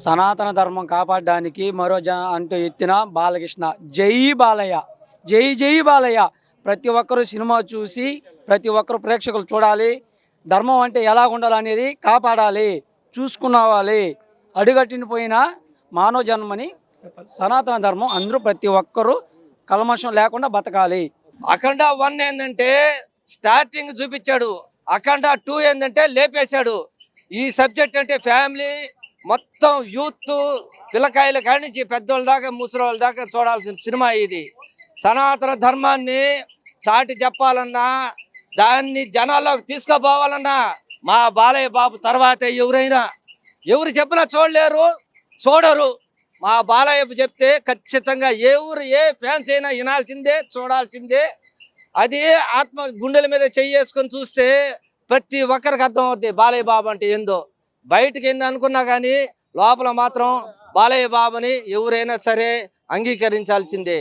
సనాతన ధర్మం కాపాడడానికి మరో అంటూ ఎత్తిన బాలకృష్ణ. జై బాలయ్య, జై జై బాలయ్య. ప్రతి ఒక్కరూ సినిమా చూసి ప్రతి ఒక్కరు ప్రేక్షకులు చూడాలి. ధర్మం అంటే ఎలా ఉండాలనేది కాపాడాలి, చూసుకున్నావాలి. అడుగట్టిన పోయిన మానవ జన్మని సనాతన ధర్మం అందరూ ప్రతి ఒక్కరూ కల్మషం లేకుండా బతకాలి. అఖండ 1 ఏంటంటే స్టార్టింగ్ చూపించాడు, అఖండ 2 ఏంటంటే లేపేశాడు. ఈ సబ్జెక్ట్ అంటే ఫ్యామిలీ మొత్తం యూత్ పిల్లకాయల కాడి నుంచి పెద్దోళ్ళ దాకా ముసలోళ్ళ దాకా చూడాల్సిన సినిమా ఇది. సనాతన ధర్మాన్ని చాటి చెప్పాలన్నా, దాన్ని జనాల్లోకి తీసుకుపోవాలన్నా మా బాలయ్య బాబు తర్వాతే ఎవరు చెప్పినా చూడలేరు, చూడరు. మా బాలయ్య చెప్తే ఖచ్చితంగా ఏ ఫ్యాన్స్ అయినా వినాల్సిందే, చూడాల్సిందే. అది ఆత్మ గుండెల మీద చెయ్యేసుకొని చూస్తే ప్రతి ఒక్కరికి అర్థం అవుద్ది బాలయ్య బాబు అంటే ఏందో. బయటకి ఏంది అనుకున్నా కానీ లోపల మాత్రం బాలయ్య బాబుని ఎవరైనా సరే అంగీకరించాల్సిందే.